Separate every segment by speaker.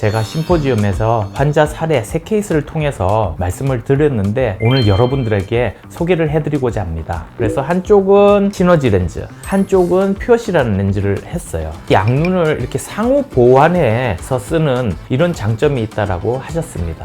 Speaker 1: 제가 심포지움에서 환자 사례 3케이스를 통해서 말씀을 드렸는데 오늘 여러분들에게 소개를 해드리고자 합니다. 그래서 한쪽은 시너지 렌즈, 한쪽은 퓨어시라는 렌즈를 했어요. 양눈을 이렇게 상호 보완해서 쓰는 이런 장점이 있다라고 하셨습니다.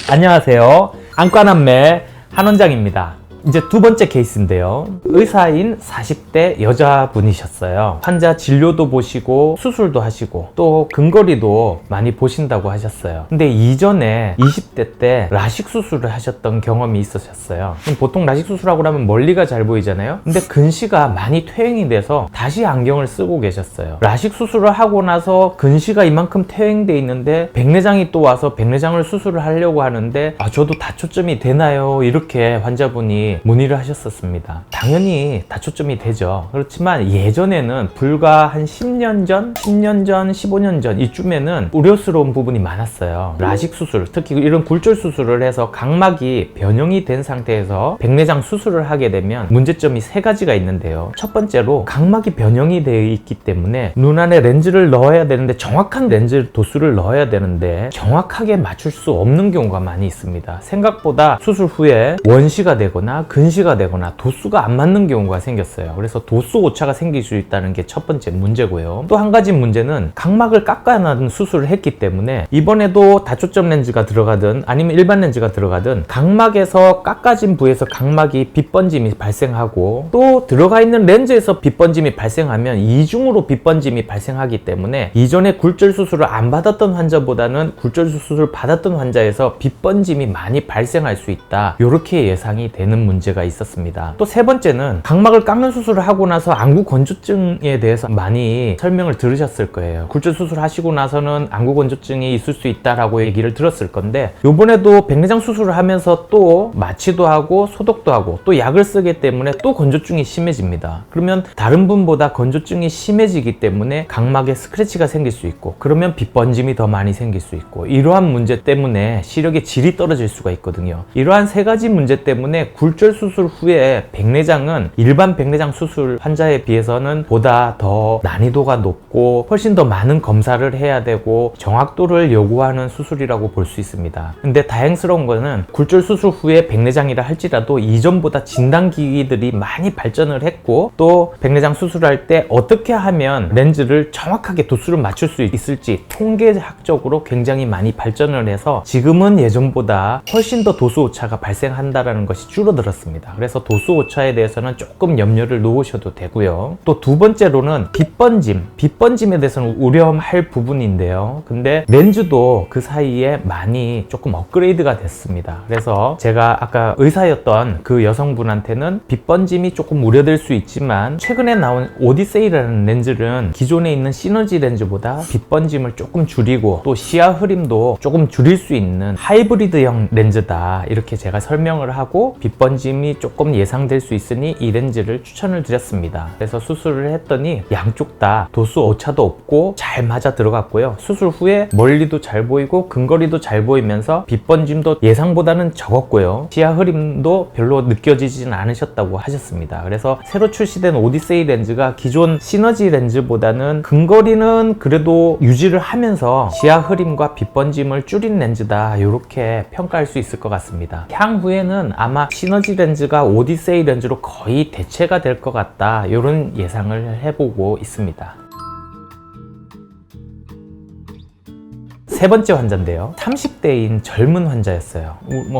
Speaker 1: 안녕하세요. 안과남매 한원장입니다. 이제 두 번째 케이스인데요. 의사인 40대 여자분이셨어요. 환자 진료도 보시고 수술도 하시고 또 근거리도 많이 보신다고 하셨어요. 근데 이전에 20대 때 라식 수술을 하셨던 경험이 있으셨어요. 보통 라식 수술하고 나면 멀리가 잘 보이잖아요. 근데 근시가 많이 퇴행이 돼서 다시 안경을 쓰고 계셨어요. 라식 수술을 하고 나서 근시가 이만큼 퇴행돼 있는데 백내장이 또 와서 백내장을 수술을 하려고 하는데 저도 다초점이 되나요? 이렇게 환자분이 문의를 하셨었습니다. 당연히 다초점이 되죠. 그렇지만 예전에는 불과 한 10년 전, 15년 전 이쯤에는 우려스러운 부분이 많았어요. 라식 수술, 특히 이런 굴절 수술을 해서 각막이 변형이 된 상태에서 백내장 수술을 하게 되면 문제점이 3가지가 있는데요. 첫 번째로 각막이 변형이 되어 있기 때문에 눈 안에 렌즈를 넣어야 되는데 정확한 렌즈 도수를 넣어야 되는데 정확하게 맞출 수 없는 경우가 많이 있습니다. 생각보다 수술 후에 원시가 되거나 근시가 되거나 도수가 안 맞는 경우가 생겼어요. 그래서 도수 오차가 생길 수 있다는 게 첫 번째 문제고요. 또 한 가지 문제는 각막을 깎아내는 수술을 했기 때문에 이번에도 다초점 렌즈가 들어가든 아니면 일반 렌즈가 들어가든 각막에서 깎아진 부에서 각막이 빗번짐이 발생하고 또 들어가 있는 렌즈에서 빗번짐이 발생하면 이중으로 빗번짐이 발생하기 때문에 이전에 굴절 수술을 안 받았던 환자보다는 굴절 수술을 받았던 환자에서 빗번짐이 많이 발생할 수 있다. 이렇게 예상이 되는 문제가 있었습니다. 또 세 번째는 각막을 깎는 수술을 하고 나서 안구 건조증에 대해서 많이 설명을 들으셨을 거예요. 굴절 수술 하시고 나서는 안구 건조증이 있을 수 있다라고 얘기를 들었을 건데 이번에도 백내장 수술을 하면서 또 마취도 하고 소독도 하고 또 약을 쓰기 때문에 또 건조증이 심해집니다. 그러면 다른 분보다 건조증이 심해지기 때문에 각막에 스크래치가 생길 수 있고 그러면 빗번짐이 더 많이 생길 수 있고 이러한 문제 때문에 시력의 질이 떨어질 수가 있거든요. 이러한 3가지 문제 때문에 굴절 수술 후에 백내장은 일반 백내장 수술 환자에 비해서는 보다 더 난이도가 높고 훨씬 더 많은 검사를 해야 되고 정확도를 요구하는 수술이라고 볼 수 있습니다. 근데 다행스러운 거는 굴절 수술 후에 백내장이라 할지라도 이전보다 진단기기들이 많이 발전을 했고 또 백내장 수술할 때 어떻게 하면 렌즈를 정확하게 도수를 맞출 수 있을지 통계학적으로 굉장히 많이 발전을 해서 지금은 예전보다 훨씬 더 도수 오차가 발생한다는 것이 줄어들었습니다. 그래서 도수 오차에 대해서는 조금 염려를 놓으셔도 되고요. 또 두 번째로는 빗번짐에 대해서는 우려할 부분인데요. 근데 렌즈도 그 사이에 많이 조금 업그레이드가 됐습니다. 그래서 제가 아까 의사였던 그 여성분한테는 빗번짐이 조금 우려될 수 있지만 최근에 나온 오디세이라는 렌즈는 기존에 있는 시너지 렌즈보다 빗번짐을 조금 줄이고 또 시야 흐림도 조금 줄일 수 있는 하이브리드형 렌즈다 이렇게 제가 설명을 하고 빗번짐이 조금 예상될 수 있으니 이 렌즈를 추천을 드렸습니다. 그래서 수술을 했더니 양쪽 다 도수 오차도 없고 잘 맞아 들어갔고요. 수술 후에 멀리도 잘 보이고 근거리도 잘 보이면서 빗번짐도 예상보다는 적었고요. 시야 흐림도 별로 느껴지진 않으셨다고 하셨습니다. 그래서 새로 출시된 오디세이 렌즈가 기존 시너지 렌즈보다는 근거리는 그래도 유지를 하면서 시야 흐림과 빗번짐을 줄인 렌즈다 이렇게 평가할 수 있을 것 같습니다. 향후에는 아마 시너지 렌즈가 오디세이 렌즈로 거의 대체가 될 것 같다 이런 예상을 해보고 있습니다. 세 번째 환자인데요. 30대인 젊은 환자였어요.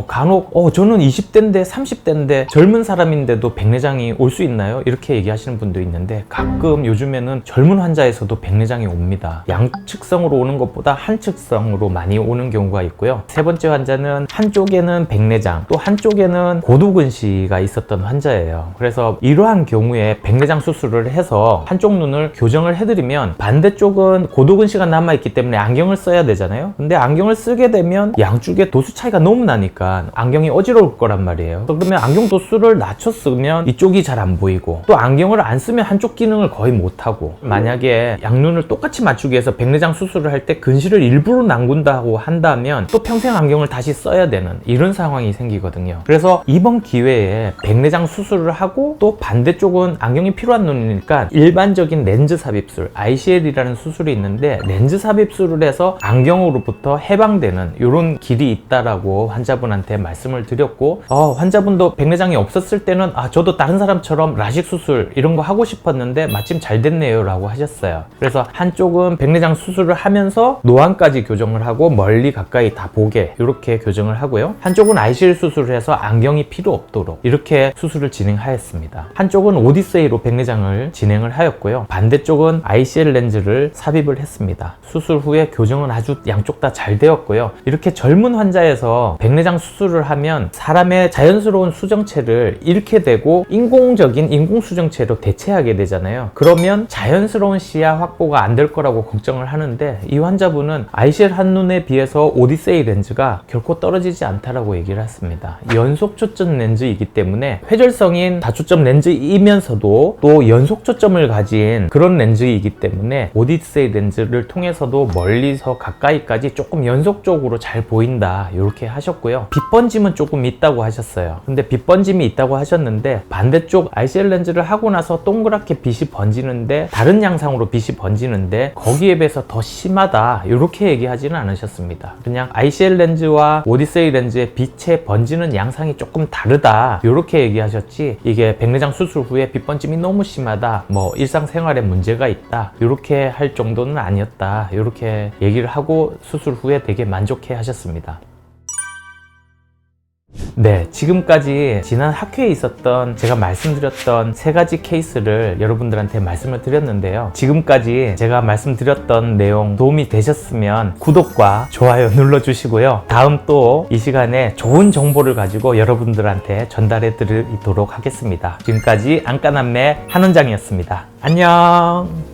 Speaker 1: 간혹 저는 20대인데 30대인데 젊은 사람인데도 백내장이 올 수 있나요? 이렇게 얘기하시는 분도 있는데 가끔 요즘에는 젊은 환자에서도 백내장이 옵니다. 양측성으로 오는 것보다 한측성으로 많이 오는 경우가 있고요. 세 번째 환자는 한쪽에는 백내장 또 한쪽에는 고도근시가 있었던 환자예요. 그래서 이러한 경우에 백내장 수술을 해서 한쪽 눈을 교정을 해드리면 반대쪽은 고도근시가 남아있기 때문에 안경을 써야 되잖아요. 되잖아요. 근데 안경을 쓰게 되면 양쪽에 도수 차이가 너무 나니까 안경이 어지러울 거란 말이에요. 그러면 안경 도수를 낮춰 쓰면 이쪽이 잘 안 보이고, 또 안경을 안 쓰면 한쪽 기능을 거의 못하고, 만약에 양눈을 똑같이 맞추기 위해서 백내장 수술을 할 때 근시를 일부러 남군다고 한다면 또 평생 안경을 다시 써야 되는 이런 상황이 생기거든요. 그래서 이번 기회에 백내장 수술을 하고 또 반대쪽은 안경이 필요한 눈이니까 일반적인 렌즈 삽입술, ICL이라는 수술이 있는데 렌즈 삽입술을 해서 안경으로부터 해방되는 이런 길이 있다라고 환자분한테 말씀을 드렸고, 환자분도 백내장이 없었을 때는 저도 다른 사람처럼 라식 수술 이런 거 하고 싶었는데 마침 잘 됐네요 라고 하셨어요. 그래서 한쪽은 백내장 수술을 하면서 노안까지 교정을 하고 멀리 가까이 다 보게 이렇게 교정을 하고요. 한쪽은 ICL 수술을 해서 안경이 필요 없도록 이렇게 수술을 진행하였습니다. 한쪽은 오디세이로 백내장을 진행을 하였고요. 반대쪽은 ICL 렌즈를 삽입을 했습니다. 수술 후에 교정은 아주 양쪽 다 잘 되었고요. 이렇게 젊은 환자에서 백내장 수술을 하면 사람의 자연스러운 수정체를 잃게 되고 인공적인 인공수정체로 대체하게 되잖아요. 그러면 자연스러운 시야 확보가 안 될 거라고 걱정을 하는데, 이 환자분은 ICL 한눈에 비해서 오디세이 렌즈가 결코 떨어지지 않다라고 얘기를 했습니다. 연속 초점 렌즈이기 때문에 회절성인 다초점 렌즈이면서도 또 연속 초점을 가진 그런 렌즈이기 때문에 오디세이 렌즈를 통해서도 멀리서 가까이까지 조금 연속적으로 잘 보인다 이렇게 하셨고요. 빛 번짐은 조금 있다고 하셨어요. 근데 빛 번짐이 있다고 하셨는데 반대쪽 ICL 렌즈를 하고 나서 동그랗게 빛이 번지는데, 다른 양상으로 빛이 번지는데 거기에 비해서 더 심하다 이렇게 얘기하지는 않으셨습니다. 그냥 ICL 렌즈와 오디세이 렌즈의 빛의 번지는 양상이 조금 다르다 이렇게 얘기하셨지, 이게 백내장 수술 후에 빛 번짐이 너무 심하다, 뭐 일상생활에 문제가 있다 이렇게 할 정도는 아니었다 이렇게 얘기를 하고 수술 후에 되게 만족해 하셨습니다. 네, 지금까지 지난 학회에 있었던 제가 말씀드렸던 3가지 케이스를 여러분들한테 말씀을 드렸는데요. 지금까지 제가 말씀드렸던 내용 도움이 되셨으면 구독과 좋아요 눌러주시고요. 다음 또 이 시간에 좋은 정보를 가지고 여러분들한테 전달해 드리도록 하겠습니다. 지금까지 안과남매 한원장이었습니다. 안녕.